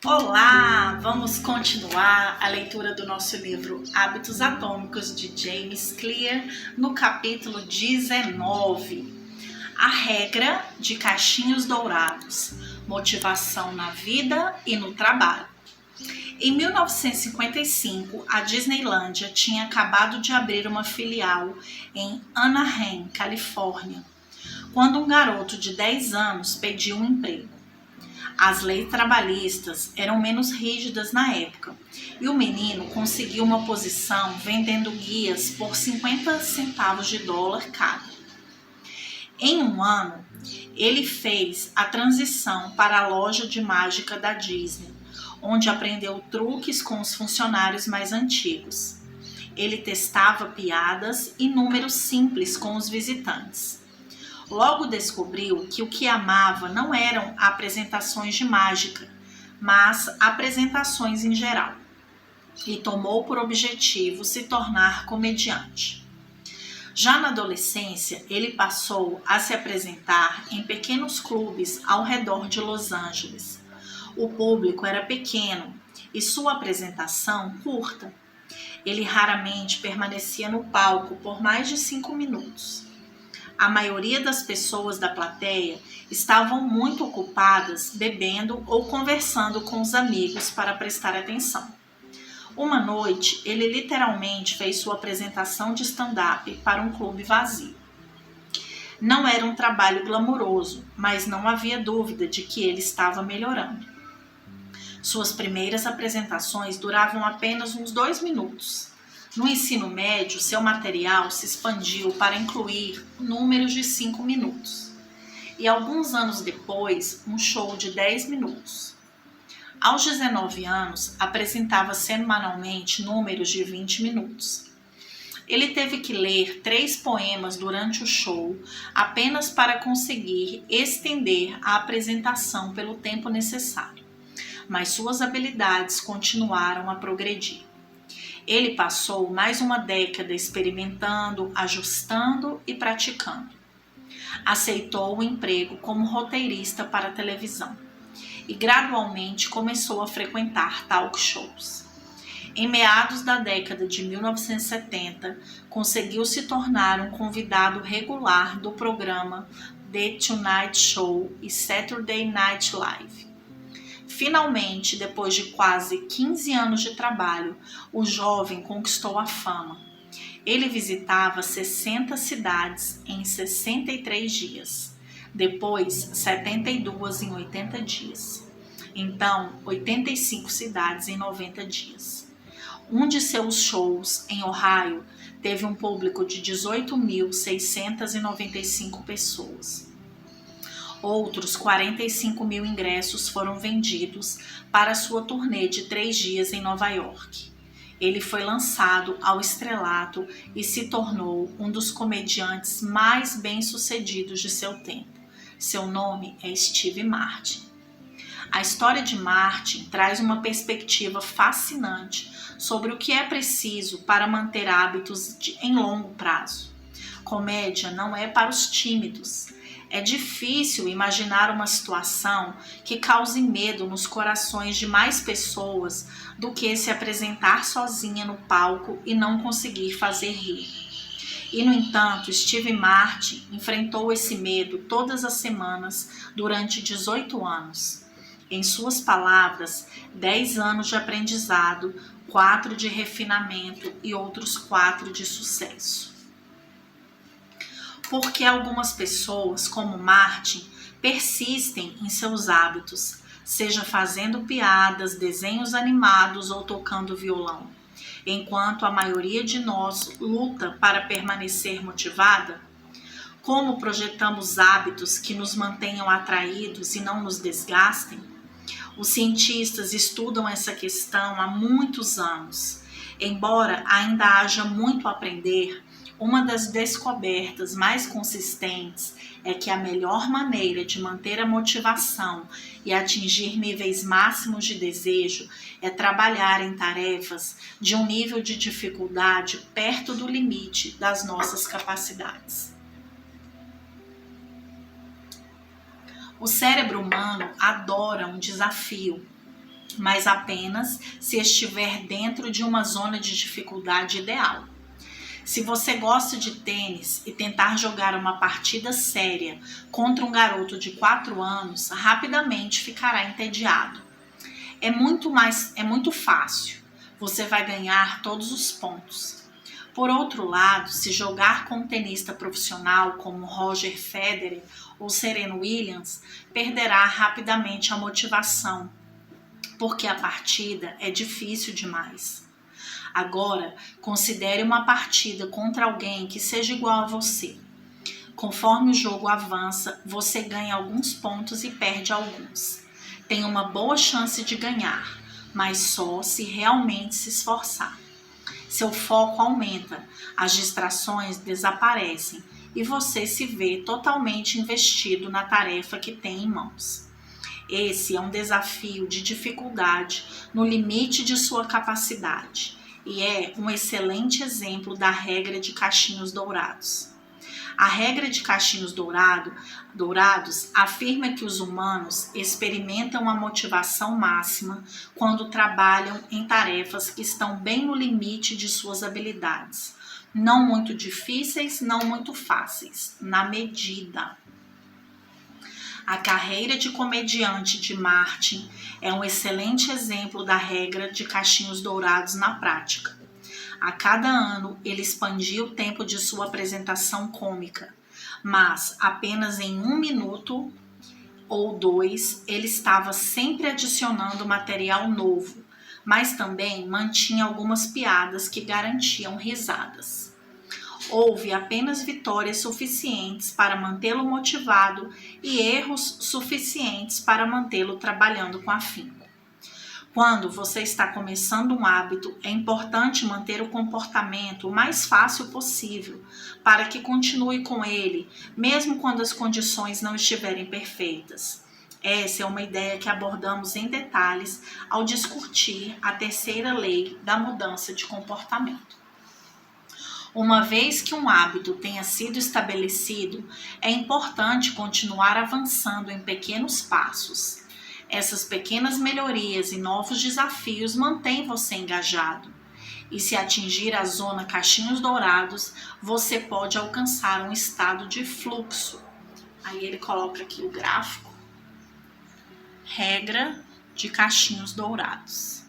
Olá! Vamos continuar a leitura do nosso livro Hábitos Atômicos de James Clear, no capítulo 19. A regra de caixinhos dourados, motivação na vida e no trabalho. Em 1955, a Disneylândia tinha acabado de abrir uma filial em Anaheim, Califórnia, quando um garoto de 10 anos pediu um emprego. As leis trabalhistas eram menos rígidas na época e o menino conseguiu uma posição vendendo guias por 50 centavos de dólar cada. Em um ano, ele fez a transição para a loja de mágica da Disney, onde aprendeu truques com os funcionários mais antigos. Ele testava piadas e números simples com os visitantes. Logo descobriu que o que amava não eram apresentações de mágica, mas apresentações em geral, e tomou por objetivo se tornar comediante. Já na adolescência, ele passou a se apresentar em pequenos clubes ao redor de Los Angeles. O público era pequeno e sua apresentação curta. Ele raramente permanecia no palco por mais de 5 minutos. A maioria das pessoas da plateia estavam muito ocupadas bebendo ou conversando com os amigos para prestar atenção. Uma noite, ele literalmente fez sua apresentação de stand-up para um clube vazio. Não era um trabalho glamouroso, mas não havia dúvida de que ele estava melhorando. Suas primeiras apresentações duravam apenas uns 2 minutos. No ensino médio, seu material se expandiu para incluir números de 5 minutos. E alguns anos depois, um show de 10 minutos. Aos 19 anos, apresentava semanalmente números de 20 minutos. Ele teve que ler 3 poemas durante o show apenas para conseguir estender a apresentação pelo tempo necessário. Mas suas habilidades continuaram a progredir. Ele passou mais uma década experimentando, ajustando e praticando. Aceitou o emprego como roteirista para a televisão e gradualmente começou a frequentar talk shows. Em meados da década de 1970, conseguiu se tornar um convidado regular do programa The Tonight Show e Saturday Night Live. Finalmente, depois de quase 15 anos de trabalho, o jovem conquistou a fama. Ele visitava 60 cidades em 63 dias, depois 72 em 80 dias, então 85 cidades em 90 dias. Um de seus shows em Ohio teve um público de 18.695 pessoas. Outros 45 mil ingressos foram vendidos para sua turnê de 3 dias em Nova York. Ele foi lançado ao estrelato e se tornou um dos comediantes mais bem-sucedidos de seu tempo. Seu nome é Steve Martin. A história de Martin traz uma perspectiva fascinante sobre o que é preciso para manter hábitos em longo prazo. Comédia não é para os tímidos. É difícil imaginar uma situação que cause medo nos corações de mais pessoas do que se apresentar sozinha no palco e não conseguir fazer rir. E, no entanto, Steve Martin enfrentou esse medo todas as semanas durante 18 anos. Em suas palavras, 10 anos de aprendizado, 4 de refinamento e outros 4 de sucesso. Porque algumas pessoas, como Martin, persistem em seus hábitos, seja fazendo piadas, desenhos animados ou tocando violão, enquanto a maioria de nós luta para permanecer motivada? Como projetamos hábitos que nos mantenham atraídos e não nos desgastem? Os cientistas estudam essa questão há muitos anos. Embora ainda haja muito a aprender, uma das descobertas mais consistentes é que a melhor maneira de manter a motivação e atingir níveis máximos de desejo é trabalhar em tarefas de um nível de dificuldade perto do limite das nossas capacidades. O cérebro humano adora um desafio. mas apenas se estiver dentro de uma zona de dificuldade ideal. Se você gosta de tênis e tentar jogar uma partida séria contra um garoto de 4 anos, rapidamente ficará entediado. É muito fácil. Você vai ganhar todos os pontos. Por outro lado, se jogar com um tenista profissional como Roger Federer ou Serena Williams, perderá rapidamente a motivação, porque a partida é difícil demais. Agora, considere uma partida contra alguém que seja igual a você. Conforme o jogo avança, você ganha alguns pontos e perde alguns. Tem uma boa chance de ganhar, mas só se realmente se esforçar. Seu foco aumenta, as distrações desaparecem e você se vê totalmente investido na tarefa que tem em mãos. Esse é um desafio de dificuldade no limite de sua capacidade e é um excelente exemplo da regra de cachinhos dourados. A regra de cachinhos dourados afirma que os humanos experimentam a motivação máxima quando trabalham em tarefas que estão bem no limite de suas habilidades. Não muito difíceis, não muito fáceis, na medida. A carreira de comediante de Martin é um excelente exemplo da regra de cachinhos dourados na prática. A cada ano, ele expandia o tempo de sua apresentação cômica, mas apenas em 1 minuto ou 2 ele estava sempre adicionando material novo, mas também mantinha algumas piadas que garantiam risadas. Houve apenas vitórias suficientes para mantê-lo motivado e erros suficientes para mantê-lo trabalhando com afinco. Quando você está começando um hábito, é importante manter o comportamento o mais fácil possível para que continue com ele, mesmo quando as condições não estiverem perfeitas. Essa é uma ideia que abordamos em detalhes ao discutir a terceira lei da mudança de comportamento. Uma vez que um hábito tenha sido estabelecido, é importante continuar avançando em pequenos passos. Essas pequenas melhorias e novos desafios mantêm você engajado. E se atingir a zona cachinhos dourados, você pode alcançar um estado de fluxo. Aí ele coloca aqui o gráfico. Regra de cachinhos dourados.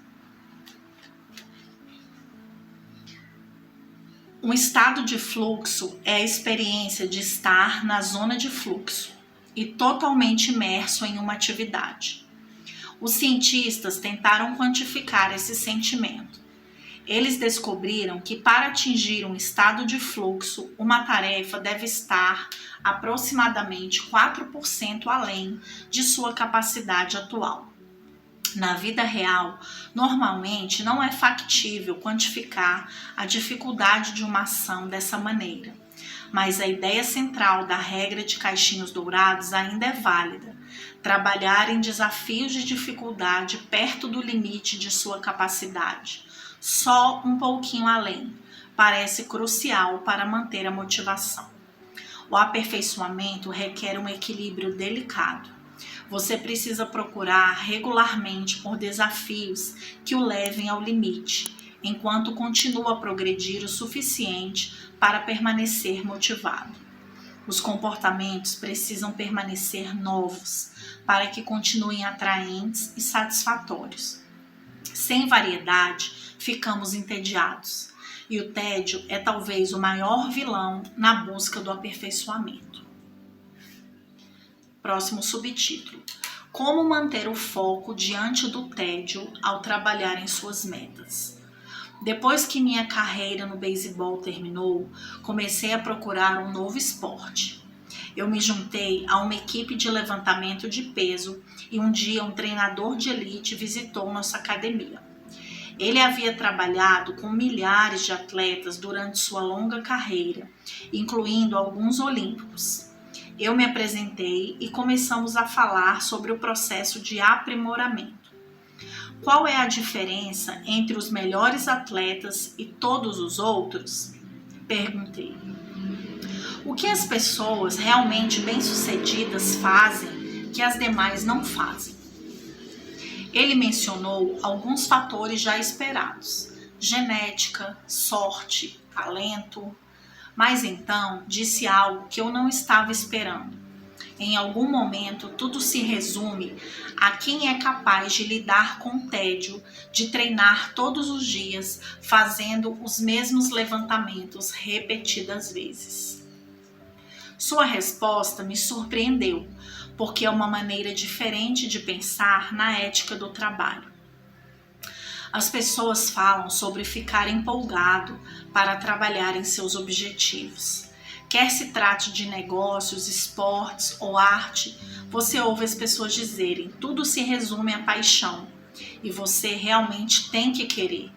Um estado de fluxo é a experiência de estar na zona de fluxo e totalmente imerso em uma atividade. Os cientistas tentaram quantificar esse sentimento. Eles descobriram que para atingir um estado de fluxo, uma tarefa deve estar aproximadamente 4% além de sua capacidade atual. Na vida real, normalmente não é factível quantificar a dificuldade de uma ação dessa maneira, mas a ideia central da regra de caixinhos dourados ainda é válida. Trabalhar em desafios de dificuldade perto do limite de sua capacidade, só um pouquinho além, parece crucial para manter a motivação. O aperfeiçoamento requer um equilíbrio delicado. Você precisa procurar regularmente por desafios que o levem ao limite, enquanto continua a progredir o suficiente para permanecer motivado. Os comportamentos precisam permanecer novos para que continuem atraentes e satisfatórios. Sem variedade, ficamos entediados, e o tédio é talvez o maior vilão na busca do aperfeiçoamento. Próximo subtítulo: Como manter o foco diante do tédio ao trabalhar em suas metas. Depois que minha carreira no beisebol terminou, comecei a procurar um novo esporte. Eu me juntei a uma equipe de levantamento de peso e um dia um treinador de elite visitou nossa academia. Ele havia trabalhado com milhares de atletas durante sua longa carreira, incluindo alguns olímpicos. Eu me apresentei e começamos a falar sobre o processo de aprimoramento. Qual é a diferença entre os melhores atletas e todos os outros? Perguntei. O que as pessoas realmente bem-sucedidas fazem que as demais não fazem? Ele mencionou alguns fatores já esperados: genética, sorte, talento. Mas então disse algo que eu não estava esperando. Em algum momento, tudo se resume a quem é capaz de lidar com o tédio, de treinar todos os dias, fazendo os mesmos levantamentos repetidas vezes. Sua resposta me surpreendeu, porque é uma maneira diferente de pensar na ética do trabalho. As pessoas falam sobre ficar empolgado para trabalhar em seus objetivos. Quer se trate de negócios, esportes ou arte, você ouve as pessoas dizerem: tudo se resume à paixão e você realmente tem que querer.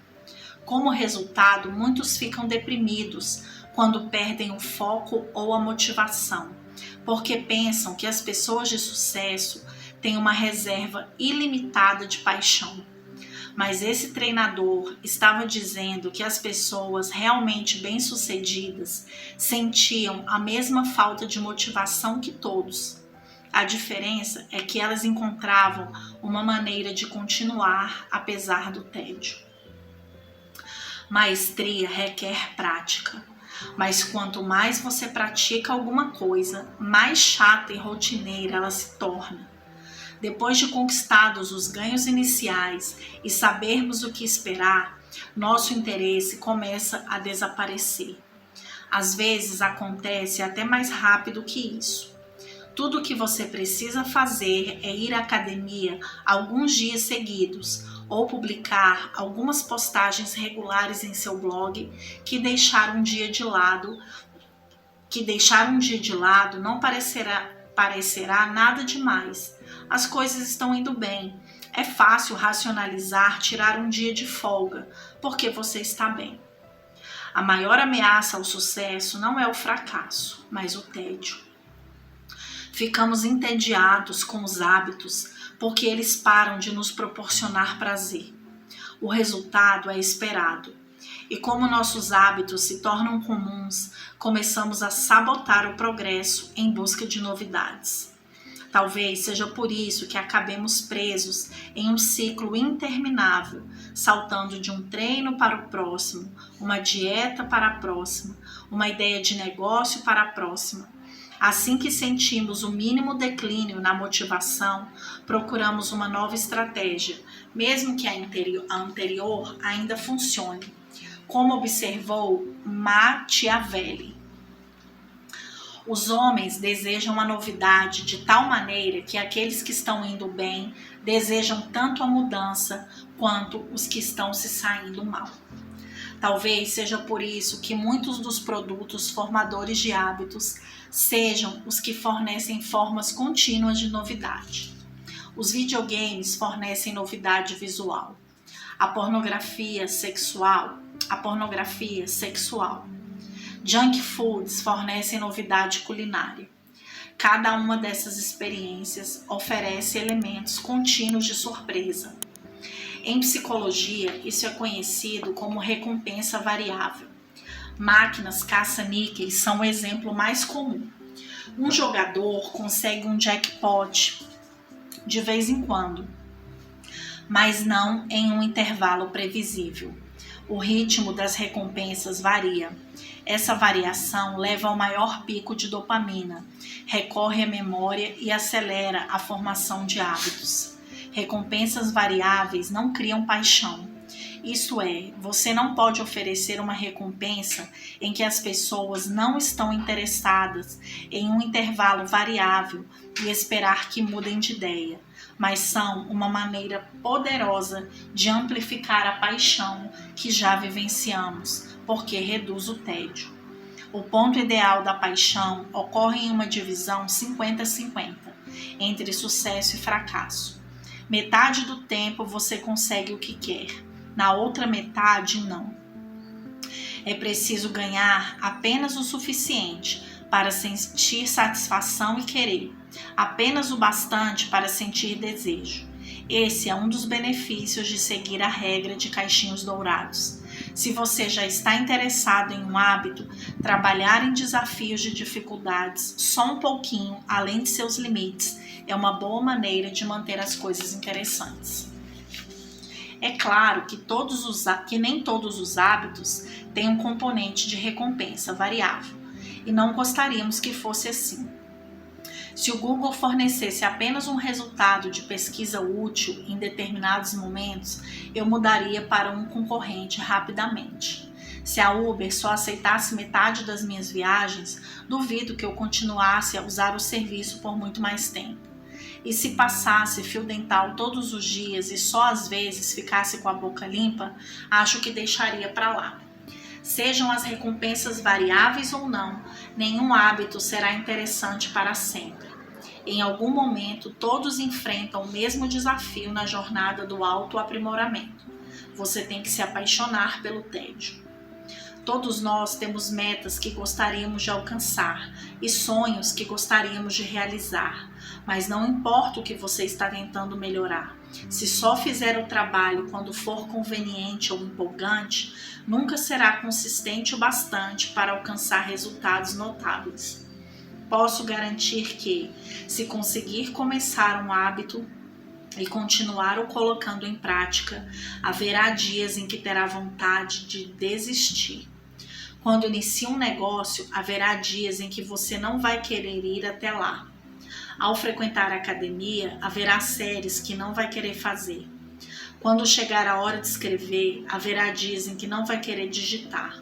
Como resultado, muitos ficam deprimidos quando perdem o foco ou a motivação, porque pensam que as pessoas de sucesso têm uma reserva ilimitada de paixão. Mas esse treinador estava dizendo que as pessoas realmente bem-sucedidas sentiam a mesma falta de motivação que todos. A diferença é que elas encontravam uma maneira de continuar apesar do tédio. Maestria requer prática, mas quanto mais você pratica alguma coisa, mais chata e rotineira ela se torna. Depois de conquistados os ganhos iniciais e sabermos o que esperar, nosso interesse começa a desaparecer. Às vezes acontece até mais rápido que isso. Tudo o que você precisa fazer é ir à academia alguns dias seguidos ou publicar algumas postagens regulares em seu blog que deixar um dia de lado não parecerá nada demais. As coisas estão indo bem. É fácil racionalizar tirar um dia de folga, porque você está bem. A maior ameaça ao sucesso não é o fracasso, mas o tédio. Ficamos entediados com os hábitos, porque eles param de nos proporcionar prazer. O resultado é esperado. E como nossos hábitos se tornam comuns, começamos a sabotar o progresso em busca de novidades. Talvez seja por isso que acabemos presos em um ciclo interminável, saltando de um treino para o próximo, uma dieta para a próxima, uma ideia de negócio para a próxima. Assim que sentimos o mínimo declínio na motivação, procuramos uma nova estratégia, mesmo que a anterior ainda funcione. Como observou Machiavelli, os homens desejam a novidade de tal maneira que aqueles que estão indo bem desejam tanto a mudança quanto os que estão se saindo mal. Talvez seja por isso que muitos dos produtos formadores de hábitos sejam os que fornecem formas contínuas de novidade. Os videogames fornecem novidade visual. A pornografia sexual. Junk foods fornecem novidade culinária. Cada uma dessas experiências oferece elementos contínuos de surpresa. Em psicologia, isso é conhecido como recompensa variável. Máquinas caça-níqueis são o exemplo mais comum. Um jogador consegue um jackpot de vez em quando, mas não em um intervalo previsível. O ritmo das recompensas varia. Essa variação leva ao maior pico de dopamina, recorre à memória e acelera a formação de hábitos. Recompensas variáveis não criam paixão. Isto é, você não pode oferecer uma recompensa em que as pessoas não estão interessadas em um intervalo variável e esperar que mudem de ideia, mas são uma maneira poderosa de amplificar a paixão que já vivenciamos, porque reduz o tédio. O ponto ideal da paixão ocorre em uma divisão 50-50 entre sucesso e fracasso. Metade do tempo você consegue o que quer, na outra metade não. É preciso ganhar apenas o suficiente para sentir satisfação e querer, apenas o bastante para sentir desejo. Esse é um dos benefícios de seguir a regra de caixinhos dourados. Se você já está interessado em um hábito, trabalhar em desafios de dificuldades só um pouquinho além de seus limites é uma boa maneira de manter as coisas interessantes. É claro que nem todos os hábitos têm um componente de recompensa variável, e não gostaríamos que fosse assim. Se o Google fornecesse apenas um resultado de pesquisa útil em determinados momentos, eu mudaria para um concorrente rapidamente. Se a Uber só aceitasse metade das minhas viagens, duvido que eu continuasse a usar o serviço por muito mais tempo. E se passasse fio dental todos os dias e só às vezes ficasse com a boca limpa, acho que deixaria para lá. Sejam as recompensas variáveis ou não, nenhum hábito será interessante para sempre. Em algum momento, todos enfrentam o mesmo desafio na jornada do autoaprimoramento. Você tem que se apaixonar pelo tédio. Todos nós temos metas que gostaríamos de alcançar e sonhos que gostaríamos de realizar, mas não importa o que você está tentando melhorar. Se só fizer o trabalho quando for conveniente ou empolgante, nunca será consistente o bastante para alcançar resultados notáveis. Posso garantir que, se conseguir começar um hábito e continuar o colocando em prática, haverá dias em que terá vontade de desistir. Quando inicia um negócio, haverá dias em que você não vai querer ir até lá. Ao frequentar a academia, haverá séries que não vai querer fazer. Quando chegar a hora de escrever, haverá dias em que não vai querer digitar.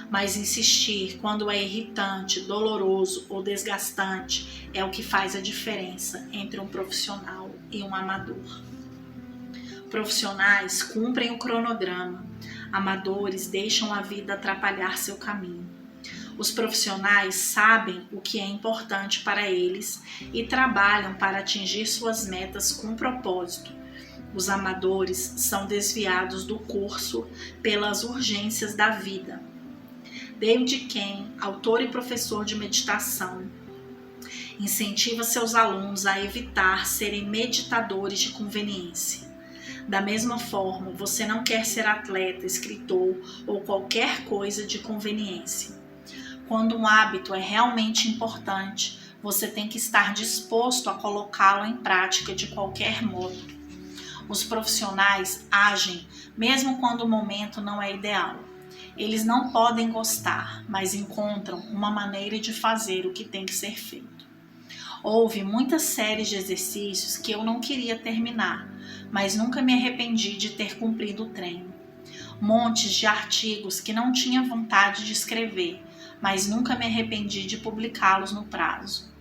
Mas insistir quando é irritante, doloroso ou desgastante é o que faz a diferença entre um profissional e um amador. Profissionais cumprem o cronograma, amadores deixam a vida atrapalhar seu caminho. Os profissionais sabem o que é importante para eles e trabalham para atingir suas metas com propósito. Os amadores são desviados do curso pelas urgências da vida. David Ken, autor e professor de meditação, incentiva seus alunos a evitar serem meditadores de conveniência. Da mesma forma, você não quer ser atleta, escritor ou qualquer coisa de conveniência. Quando um hábito é realmente importante, você tem que estar disposto a colocá-lo em prática de qualquer modo. Os profissionais agem mesmo quando o momento não é ideal. Eles não podem gostar, mas encontram uma maneira de fazer o que tem que ser feito. Houve muitas séries de exercícios que eu não queria terminar, mas nunca me arrependi de ter cumprido o treino. Montes de artigos que não tinha vontade de escrever, mas nunca me arrependi de publicá-los no prazo.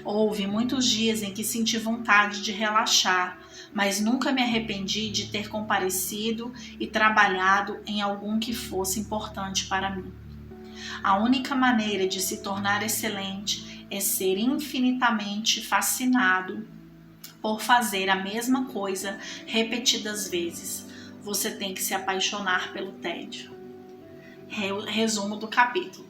Houve muitos dias em que senti vontade de relaxar, mas nunca me arrependi de ter comparecido e trabalhado em algum que fosse importante para mim. A única maneira de se tornar excelente é ser infinitamente fascinado por fazer a mesma coisa repetidas vezes. Você tem que se apaixonar pelo tédio. Resumo do capítulo.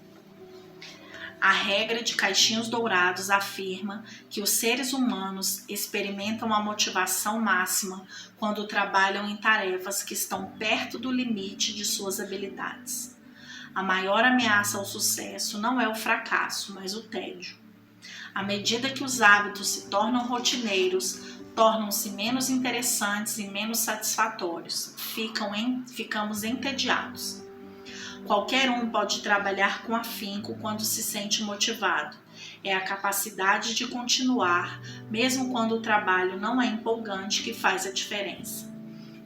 A regra de caixinhos dourados afirma que os seres humanos experimentam a motivação máxima quando trabalham em tarefas que estão perto do limite de suas habilidades. A maior ameaça ao sucesso não é o fracasso, mas o tédio. À medida que os hábitos se tornam rotineiros, tornam-se menos interessantes e menos satisfatórios. Ficamos entediados. Qualquer um pode trabalhar com afinco quando se sente motivado. É a capacidade de continuar, mesmo quando o trabalho não é empolgante, que faz a diferença.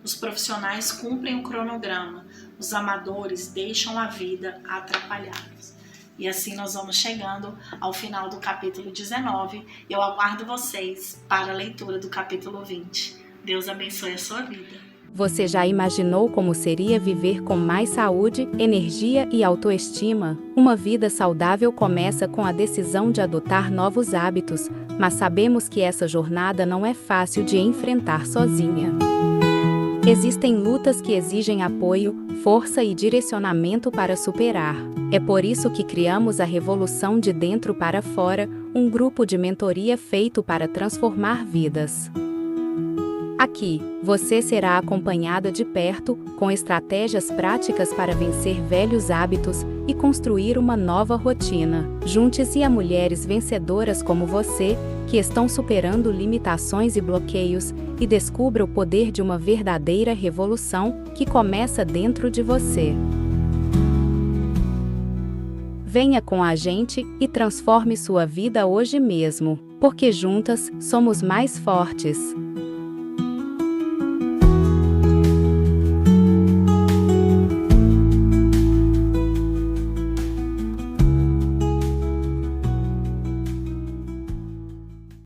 Os profissionais cumprem o cronograma, os amadores deixam a vida atrapalhados. E assim nós vamos chegando ao final do capítulo 19. Eu aguardo vocês para a leitura do capítulo 20. Deus abençoe a sua vida. Você já imaginou como seria viver com mais saúde, energia e autoestima? Uma vida saudável começa com a decisão de adotar novos hábitos, mas sabemos que essa jornada não é fácil de enfrentar sozinha. Existem lutas que exigem apoio, força e direcionamento para superar. É por isso que criamos a Revolução de Dentro para Fora, um grupo de mentoria feito para transformar vidas. Aqui, você será acompanhada de perto, com estratégias práticas para vencer velhos hábitos e construir uma nova rotina. Junte-se a mulheres vencedoras como você, que estão superando limitações e bloqueios, e descubra o poder de uma verdadeira revolução que começa dentro de você. Venha com a gente e transforme sua vida hoje mesmo, porque juntas somos mais fortes.